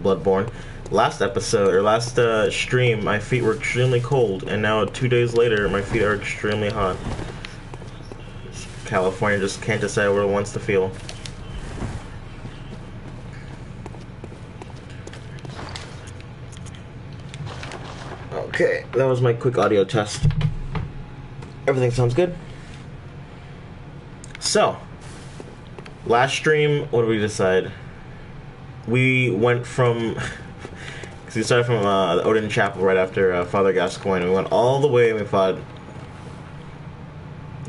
Bloodborne. Last episode, or last stream, my feet were extremely cold, and now 2 days later, my feet are extremely hot. California just can't decide what it wants to feel. Okay, that was my quick audio test. Everything sounds good. So, last stream, what did we decide? We went from... Because we started from the Odin Chapel right after Father Gascoigne. We went all the way and we fought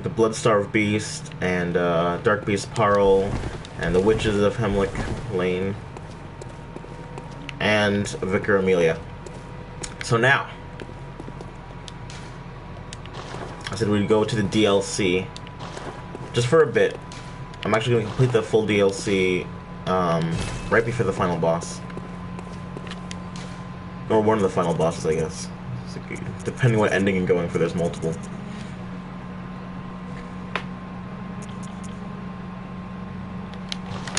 the Bloodstarved Beast and Dark Beast Parl and the Witches of Hemlock Lane and Vicar Amelia. So now, I said we'd go to the DLC just for a bit. I'm actually going to complete the full DLC right before the final boss. Or one of the final bosses, I guess. Like, depending what ending you're going for, there's multiple. So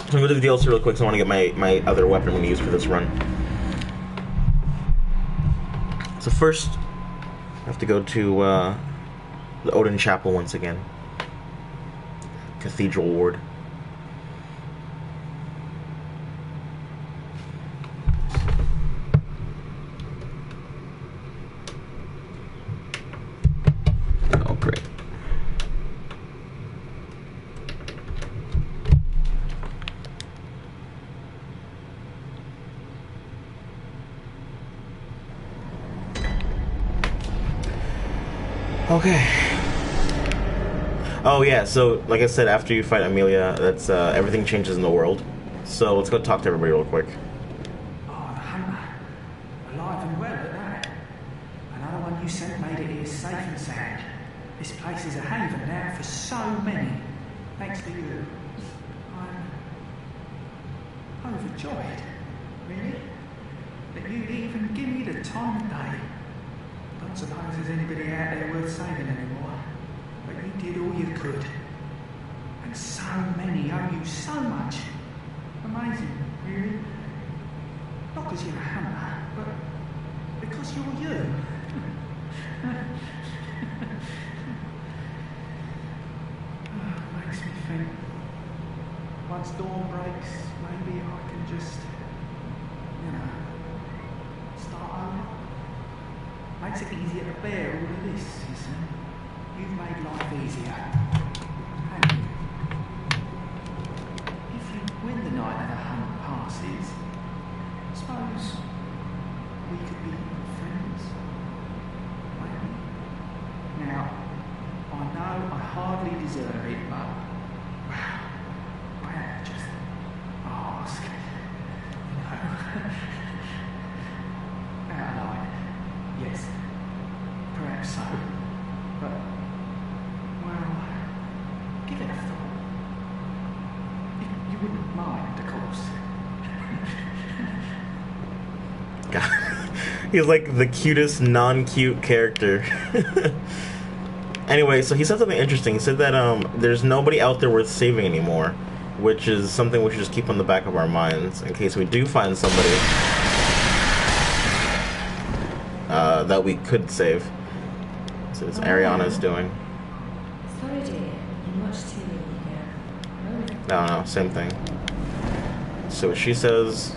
I'm going to do the DLC real quick, so I want to get my other weapon I'm going to use for this run. So first, I have to go to the Odin Chapel once again. Cathedral Ward. Oh, great. Okay. Oh yeah, so like I said, after you fight Amelia, that's everything changes in the world. So let's go talk to everybody real quick. Oh, the hunter. Alive and well at that. Another one you sent made it here safe and sound. This place is a haven now for so many. Thanks to you. I'm overjoyed. Really? That you'd even give me the time of day. Don't suppose there's anybody out there worth saving anymore. But you did all you could. And so many owe you so much. Amazing, really. Not because you're a hunter, but because you're you. Makes me think. Once dawn breaks, maybe I can just, start over. Makes it easier to bear all of this, you see. You've made life easier. And when the night of the hunt passes, I suppose we could be friends. Maybe. Now, I know I hardly deserve it, but I have to just ask. Out of line. Yes. Perhaps so. But well, give it a thought. You wouldn't mind, of course. God, he's like the cutest non-cute character. Anyway, so he said something interesting. He said that there's nobody out there worth saving anymore, which is something we should just keep on the back of our minds in case we do find somebody that we could save. So it's Ariana's doing. Sorry, dear. You watched TV here. No, same thing. So what she says.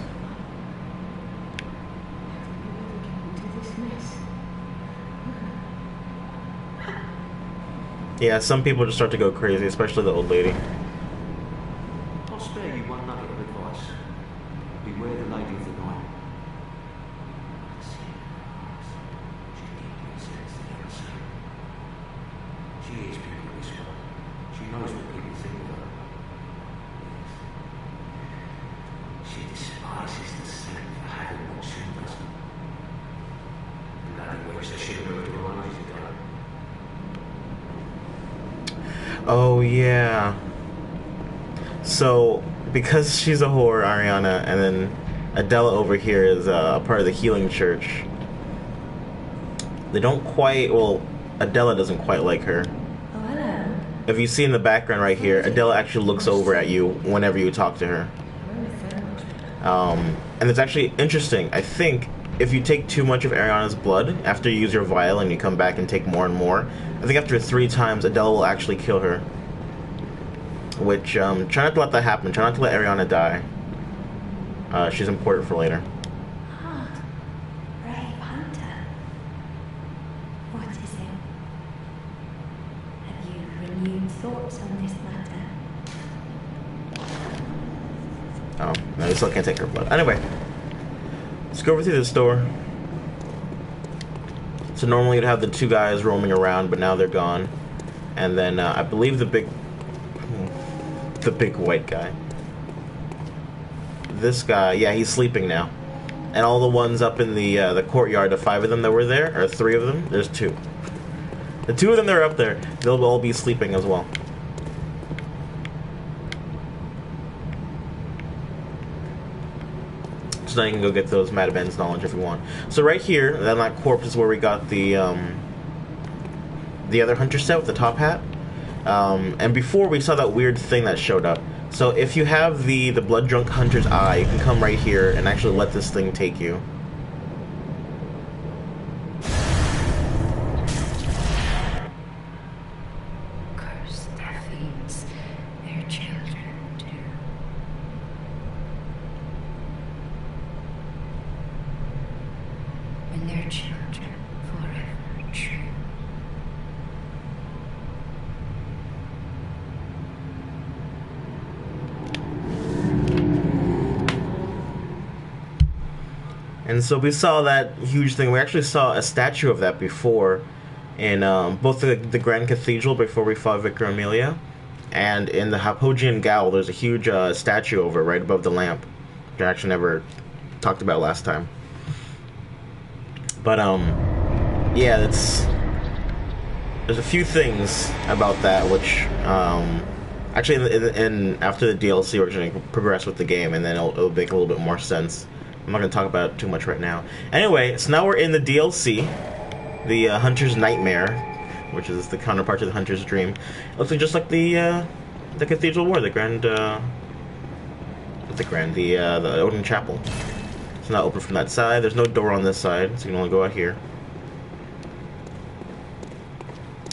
Yeah, some people just start to go crazy, especially the old lady. I'll spare you one nugget of advice. Beware the lady of the night. She hears people whisper. She knows what people think of her. She despises the sleep for having what she doesn't. Bloody wish they should have moved her on ages ago. Oh yeah. So because she's a whore, Ariana, and then Adela over here is a part of the healing church. They don't quite. Well, Adela doesn't quite like her. Oh, hello. If you see in the background right here, Adela actually looks over at you whenever you talk to her. And it's actually interesting. I think if you take too much of Ariana's blood after you use your vial and you come back and take more and more, I think after 3 times, Adele will actually kill her. Which, try not to let that happen. Try not to let Ariana die. She's important for later. Ah, brave hunter. What is it? Have you renewed thoughts on this matter? Oh, no, we still can't take her blood. Anyway, let's go over to this door. So normally you'd have the 2 guys roaming around, but now they're gone. And then I believe the big white guy. This guy, yeah, he's sleeping now. And all the ones up in the courtyard, the 5 of them that were there, or 3 of them, there's 2. The 2 of them that are up there, they'll all be sleeping as well. So now you can go get those Mad Ben's knowledge if you want. So right here, on that corpse is where we got the other hunter set with the top hat. And before we saw that weird thing that showed up. So if you have the blood drunk hunter's eye, you can come right here and actually let this thing take you. Curse their fiends, their children too. And their children forever true. And so we saw that huge thing. We actually saw a statue of that before in both the Grand Cathedral before we fought Vicar Amelia, and in the Hapogian Gaol, there's a huge statue over right above the lamp, which I actually never talked about last time. But, yeah, there's a few things about that which, actually, after the DLC, we're going to progress with the game, and then it'll make a little bit more sense. I'm not going to talk about it too much right now. Anyway, so now we're in the DLC, the Hunter's Nightmare, which is the counterpart to the Hunter's Dream. It looks like just like the Cathedral War, the Odin Chapel. It's not open from that side. There's no door on this side, so you can only go out here.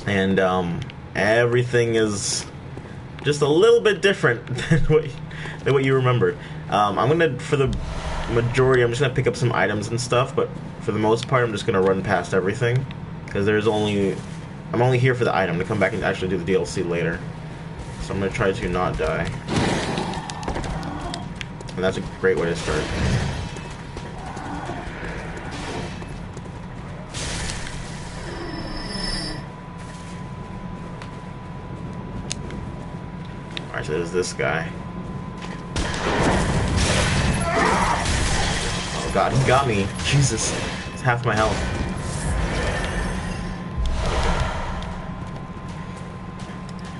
And everything is just a little bit different than what you remembered. I'm gonna, for the majority, I'm just gonna pick up some items and stuff, but for the most part, I'm just gonna run past everything because I'm only here for the item to come back and actually do the DLC later. So I'm gonna try to not die, and that's a great way to start. Alright, so there's this guy. Oh god, he got me. Jesus. It's half my health.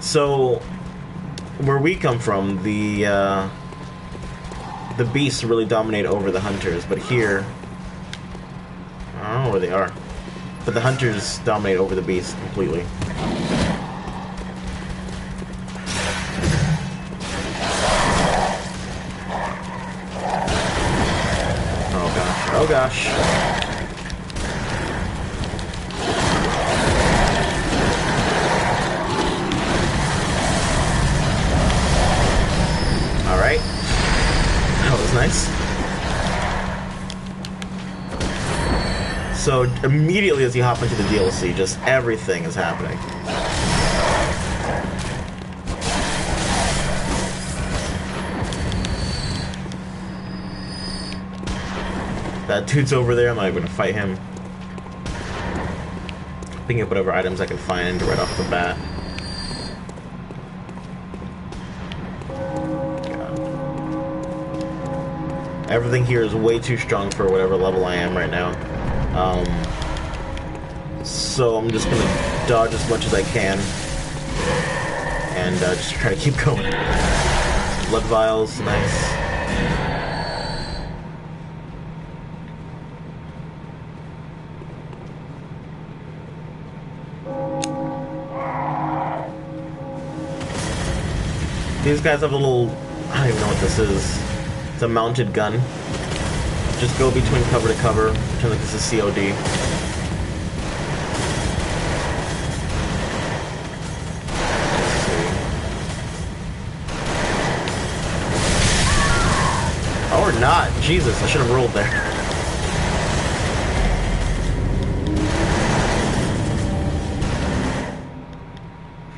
So, where we come from, the beasts really dominate over the hunters, but here... I don't know where they are. But the hunters dominate over the beasts completely. Oh gosh. Alright. That was nice. So immediately as you hop into the DLC, just everything is happening. That dude's over there, I'm not even gonna fight him. Picking up whatever items I can find right off the bat. God. Everything here is way too strong for whatever level I am right now. So I'm just gonna dodge as much as I can. And just try to keep going. Blood vials, nice. These guys have a little... I don't even know what this is. It's a mounted gun. Just go between cover to cover, pretend like this is COD. Or not. Jesus, I should have rolled there.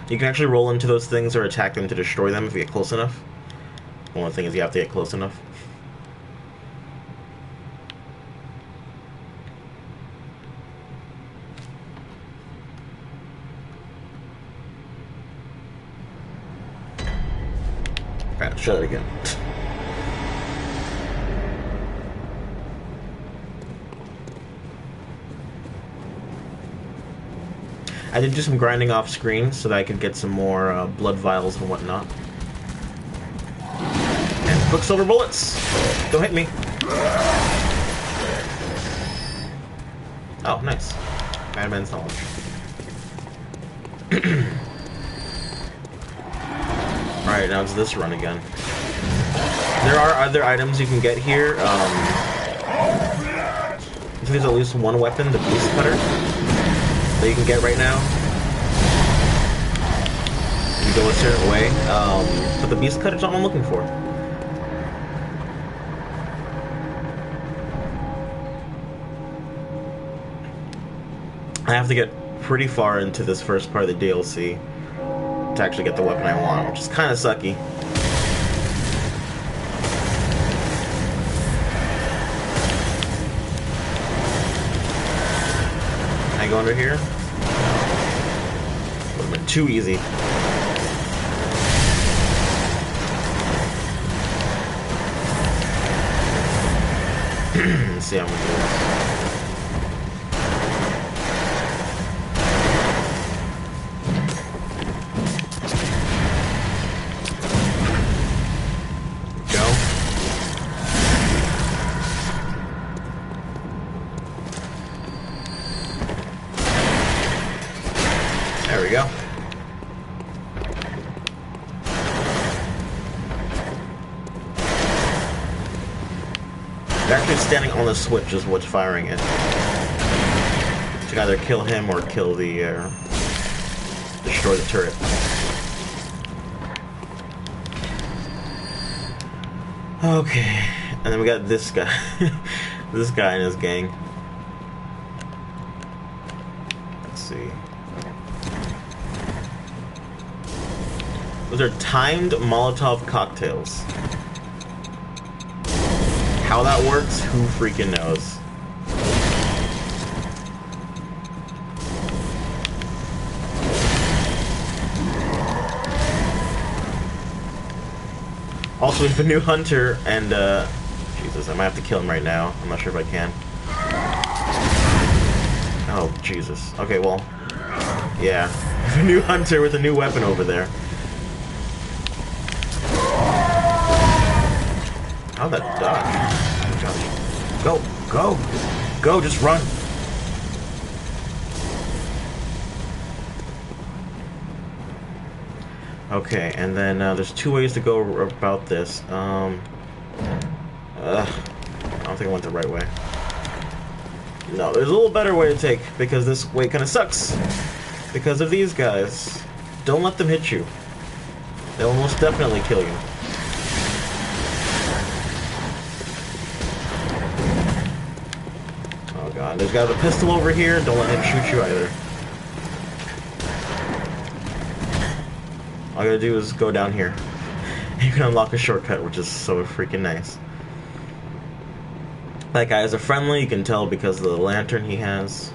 You can actually roll into those things or attack them to destroy them if you get close enough. The only thing is you have to get close enough. Alright, let's try that again. I did do some grinding off screen so that I could get some more blood vials and whatnot. And Quicksilver bullets! Don't hit me! Oh, nice. Madman's knowledge. Alright, now it's this run again. There are other items you can get here. I think there's at least one weapon, the Beast Cutter, that you can get right now. You go a certain way. But the Beast Cutter's not what I'm looking for. I have to get pretty far into this first part of the DLC to actually get the weapon I want, which is kind of sucky. Can I go under here? Would have been too easy. Let's see how I'm gonna do this. There we go. Actually standing on the switch is what's firing it. You can either kill him or kill the, destroy the turret. Okay, and then we got this guy. This guy and his gang. Let's see. Those are timed Molotov cocktails. How that works, who freaking knows? Also, we have a new hunter, and, Jesus, I might have to kill him right now. I'm not sure if I can. Oh, Jesus. Okay, well, yeah. We have a new hunter with a new weapon over there. How'd that dodge? Go, go, go, just run. Okay, and then there's two ways to go about this. I don't think I went the right way. No, there's a little better way to take, because this way kind of sucks. Because of these guys. Don't let them hit you. They'll most definitely kill you. Oh god, there's got a pistol over here. Don't let him shoot you either. All I gotta do is go down here. You can unlock a shortcut, which is so freaking nice. That guy is a friendly, you can tell because of the lantern he has.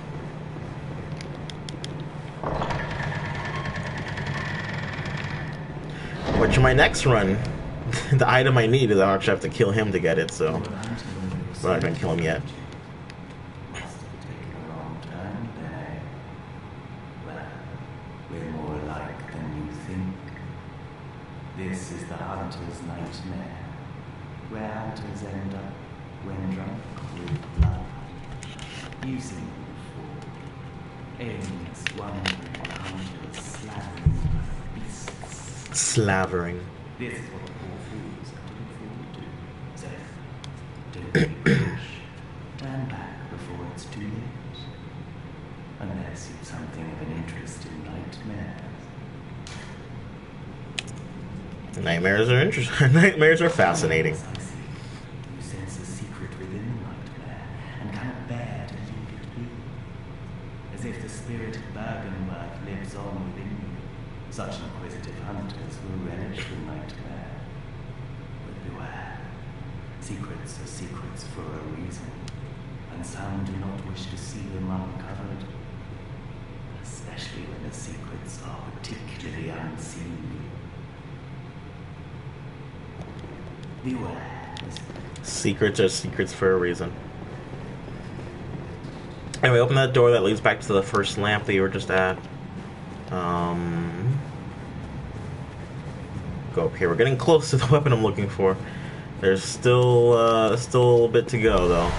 Which, my next run, the item I need is I actually have to kill him to get it, so I'm not gonna kill him yet. We're more alike than you think. This is the hunter's nightmare, where hunters end up when drunk with blood. You've seen it before. Aimless, wandering hunters slavering beasts. Slavering. This is what the poor fools are looking forward to. secrets, do you? Unless you've something of an interest in nightmares. Nightmares are interesting. Nightmares are fascinating. Yes, I see. You sense a secret within the nightmare and cannot bear to leave it be. As if the spirit of Bergenworth lives on within you. Such inquisitive hunters will relish the nightmare. But beware. Secrets are secrets for a reason, and some do not wish to see them uncovered. Especially when the secrets are particularly unseen. Beware. Secrets are secrets for a reason. Anyway, open that door that leads back to the first lamp that you were just at. Go up here. We're getting close to the weapon I'm looking for. There's still a little bit to go, though.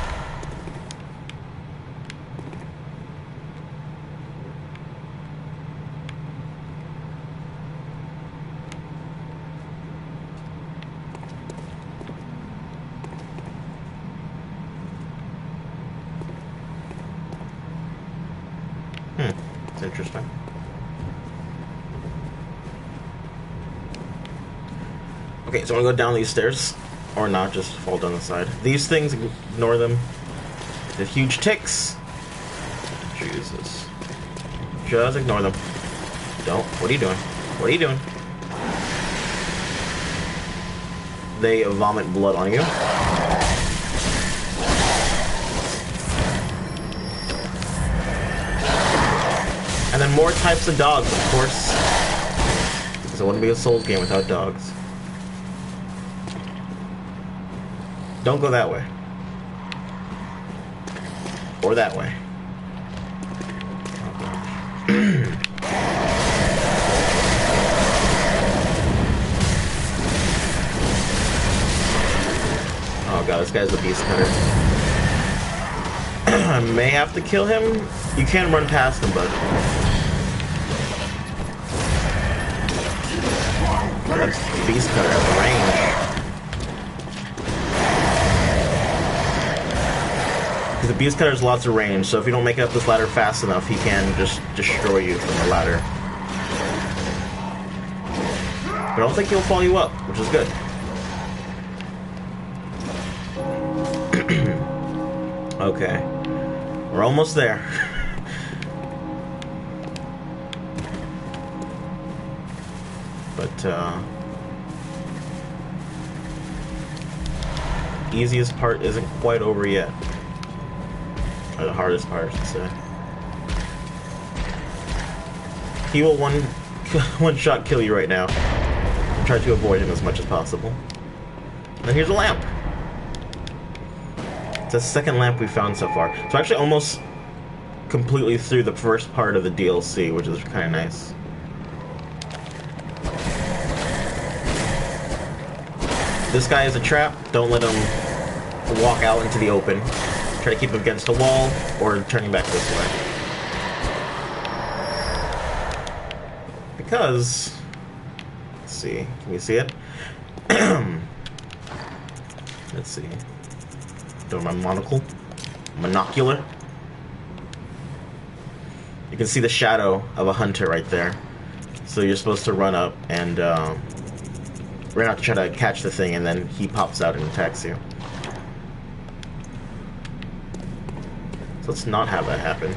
It's interesting. Okay, so I'm gonna go down these stairs. Or not, just fall down the side. These things, ignore them. The huge ticks. Jesus. Just ignore them. Don't. What are you doing? What are you doing? They vomit blood on you. And then more types of dogs, of course. Because it wouldn't be a Souls game without dogs. Don't go that way. Or that way. Oh god, this guy's a beast cutter. I may have to kill him. You can run past him, but that's beast cutter at range. Because the beast cutter has lots of range, so if you don't make it up this ladder fast enough, he can just destroy you from the ladder. But I don't think he'll follow you up, which is good. Okay. We're almost there. But, easiest part isn't quite over yet. Or the hardest part, I should say. He will one shot kill you right now. Try to avoid him as much as possible. And then here's a lamp. It's the second lamp we found so far. So actually almost completely through the first part of the DLC, which is kind of nice. This guy is a trap. Don't let him walk out into the open. Try to keep him against a wall or turning back this way. Because, let's see, can we see it? Let's see. Throw my monocular. You can see the shadow of a hunter right there. So you're supposed to run up and run out to try to catch the thing, and then he pops out and attacks you. So let's not have that happen.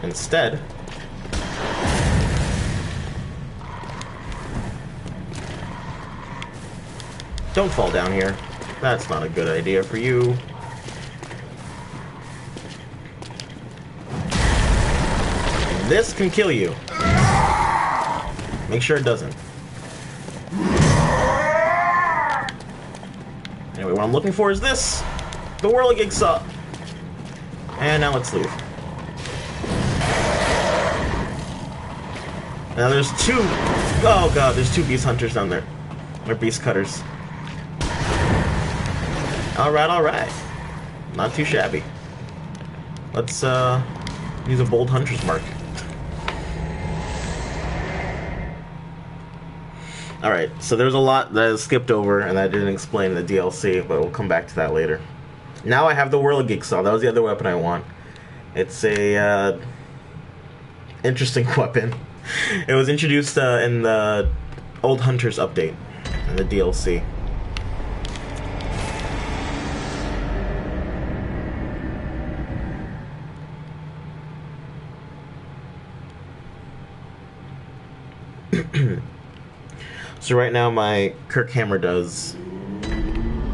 Instead, don't fall down here. That's not a good idea for you. This can kill you. Make sure it doesn't. Anyway, what I'm looking for is this. The whirligig saw. And now let's leave. Now there's two. Oh god, there's two beast hunters down there. Or beast cutters. Alright, alright. Not too shabby. Let's use a bold hunter's mark. Alright, so there's a lot that I skipped over and that I didn't explain in the DLC, but we'll come back to that later. Now I have the Whirligig Saw. That was the other weapon I want. It's a interesting weapon. It was introduced in the Old Hunters update in the DLC. So right now my Kirkhammer does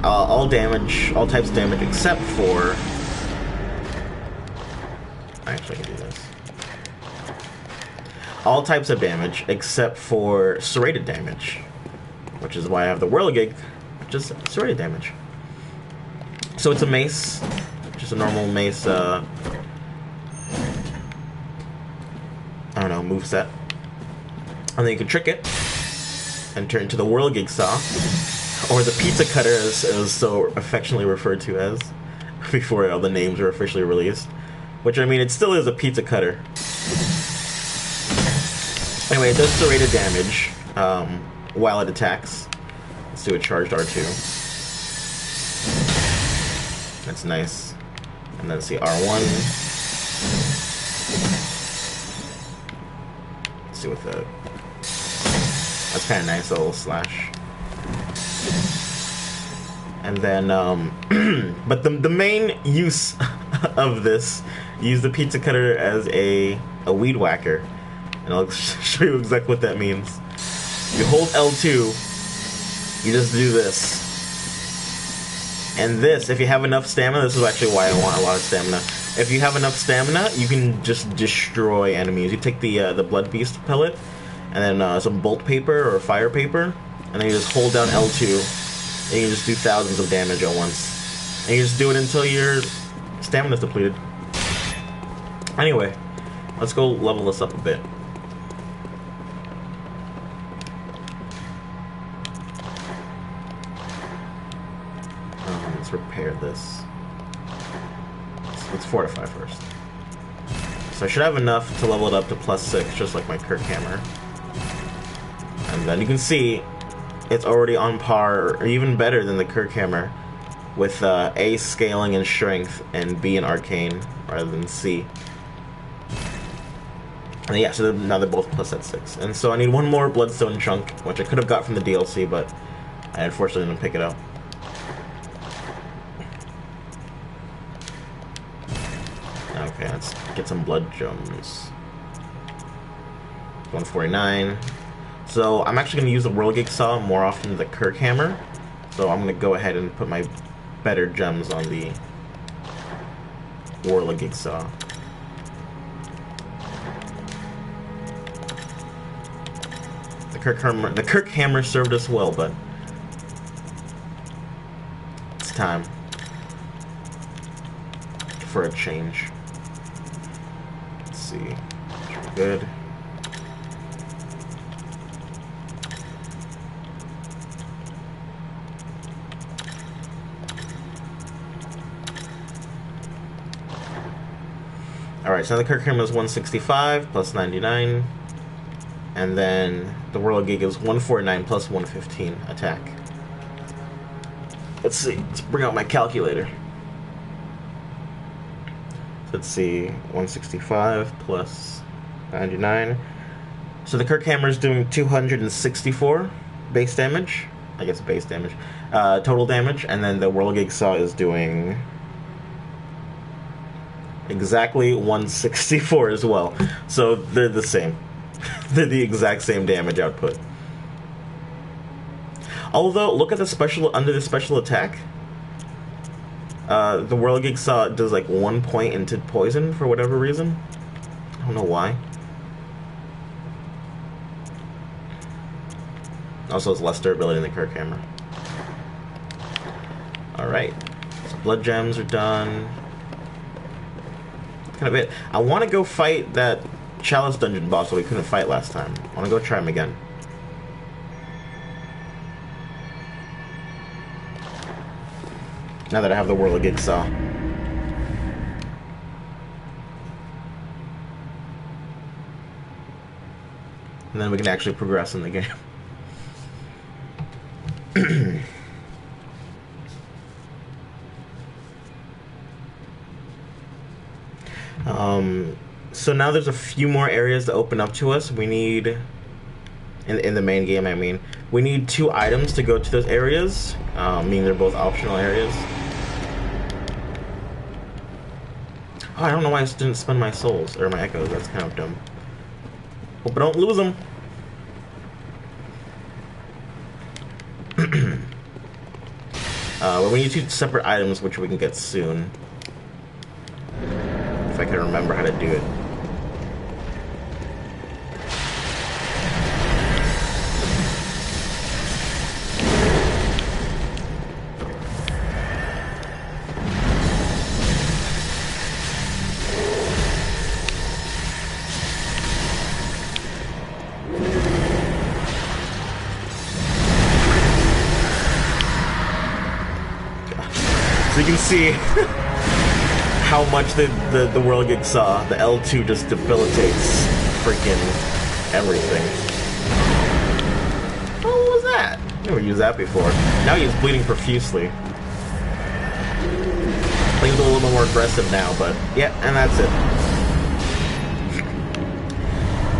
all damage, all types of damage except for... Actually, I can do this. All types of damage except for serrated damage, which is why I have the Whirligig, which is serrated damage. So it's a mace, just a normal mace, I don't know, moveset. And then you can trick it and turn into the Whirligig Saw, or the Pizza Cutter, as it was so affectionately referred to as before all the names were officially released. Which, I mean, it still is a Pizza Cutter. Anyway, it does serrated damage while it attacks. Let's do a charged R2. That's nice. And then see R1. Let's see what the... That's kind of nice, a little slash. And then, but the main use of this, use the Pizza Cutter as a weed whacker. And I'll show you exactly what that means. You hold L2, you just do this. And this, if you have enough stamina, this is actually why I want a lot of stamina. If you have enough stamina, you can just destroy enemies. You take the Blood Beast pellet, and then some bolt paper or fire paper, and then you just hold down L2, and you just do thousands of damage at once. And you just do it until your stamina's depleted. Anyway, let's go level this up a bit. Let's repair this. Let's fortify first. So I should have enough to level it up to +6, just like my Kirkhammer. And then you can see it's already on par, or even better than the Kirkhammer, with A scaling in strength and B in arcane rather than C. And yeah, so now they're both plus at 6. And so I need one more Bloodstone chunk, which I could have got from the DLC, but I unfortunately didn't pick it up. Okay, let's get some blood gems. 149. So I'm actually going to use the Whirligig Saw more often than the Kirkhammer. So I'm going to go ahead and put my better gems on the Whirligig Saw. The Kirkhammer served us well, but it's time for a change. Let's see. Good. Alright, so the Kirkhammer is 165 plus 99. And then the Whirligig is 149 plus 115 attack. Let's see. Let's bring out my calculator. Let's see. 165 plus 99. So the Kirkhammer is doing 264 base damage. I guess base damage. Total damage. And then the Whirligig Saw is doing exactly 164 as well. So they're the same. They're the exact same damage output. Although, look at the special, under the special attack, the Whirligig Saw does like 1 point into poison for whatever reason. I don't know why. Also, it's less durability than the Kirkhammer. Alright, so blood gems are done. That's kind of it. I want to go fight that Chalice dungeon boss that we couldn't fight last time. I want to go try him again. Now that I have the Whirligig Saw. And then we can actually progress in the game. So now there's a few more areas to open up to us. We need, in the main game, I mean, we need 2 items to go to those areas, meaning they're both optional areas. Oh, I don't know why I didn't spend my souls, or my echoes, that's kind of dumb. Hope I don't lose them. But we need 2 separate items, which we can get soon. If I can remember how to do it. So you can see how much the Whirligig saw. The L2 just debilitates freaking everything. Oh, what was that? Never used that before. Now he's bleeding profusely. I think he's a little bit more aggressive now, but yeah, and that's it.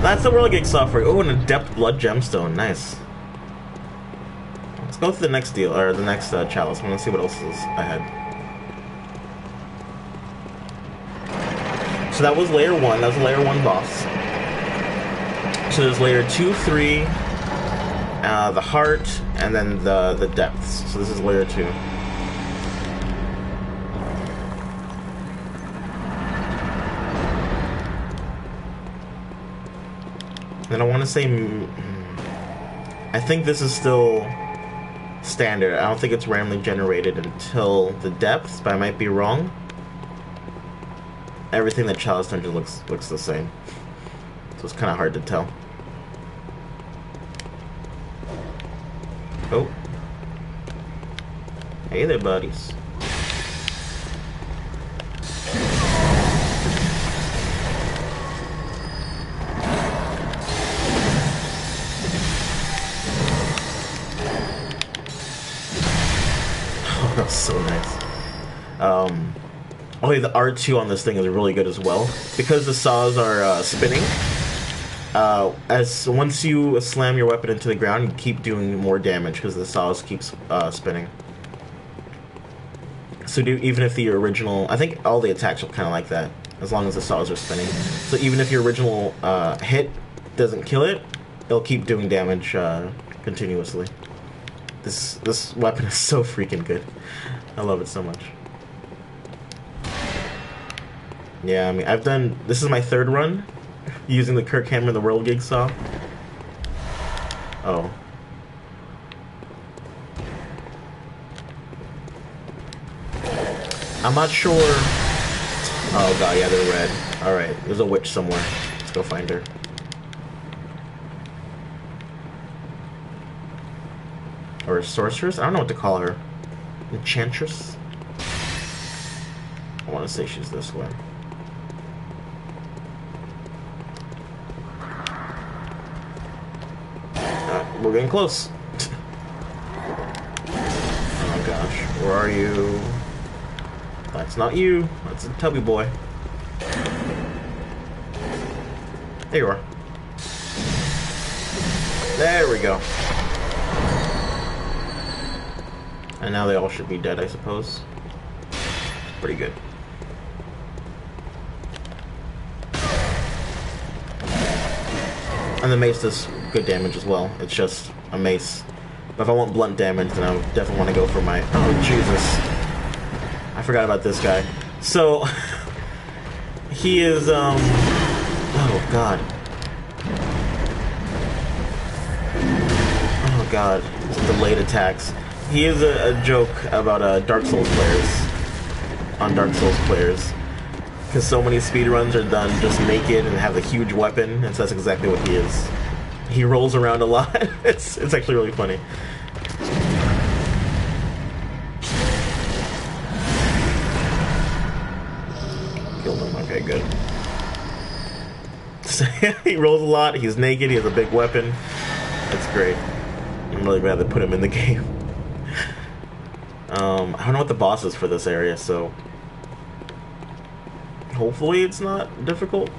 That's the Whirligig saw for you. Oh, an Adept Blood Gemstone. Nice. Let's go to the next deal, or the next chalice. I want to see what else is ahead. So that was layer 1. That was a layer 1 boss. So there's layer 2, 3, the heart, and then the depths. So this is layer 2. And I want to say, I think this is still standard. I don't think it's randomly generated until the depths, but I might be wrong. Everything that Chalice Dungeon looks the same, so it's kind of hard to tell. Oh, hey there, buddies. Oh, that's so nice. Oh, yeah, the R2 on this thing is really good as well. Because the saws are spinning, once you slam your weapon into the ground, you keep doing more damage because the saws keeps spinning. So even if the original... I think all the attacks are kind of like that, as long as the saws are spinning. So even if your original hit doesn't kill it, it'll keep doing damage continuously. This weapon is so freaking good. I love it so much. Yeah, I mean, this is my 3rd run using the Kirkhammer and the Whirligig saw. Oh. I'm not sure. Oh god, yeah, they're red. Alright, there's a witch somewhere. Let's go find her. Or a sorceress? I don't know what to call her. Enchantress? I want to say she's this way. We're getting close. Oh gosh, where are you? That's not you. That's a tubby boy. There you are. There we go. And now they all should be dead, I suppose. Pretty good. And the mace does good damage as well. It's just a mace. But if I want blunt damage, then I would definitely want to go for my... Oh, Jesus. I forgot about this guy. So, he is, Oh, God. Oh, God. Delayed attacks. He is a joke about Dark Souls players. On Dark Souls players. Because so many speedruns are done just naked and have a huge weapon, and so that's exactly what he is. He rolls around a lot. It's actually really funny. Killed him. Okay, good. So, he rolls a lot. He's naked. He has a big weapon. That's great. I'm really glad they put him in the game. I don't know what the boss is for this area, so... hopefully it's not difficult.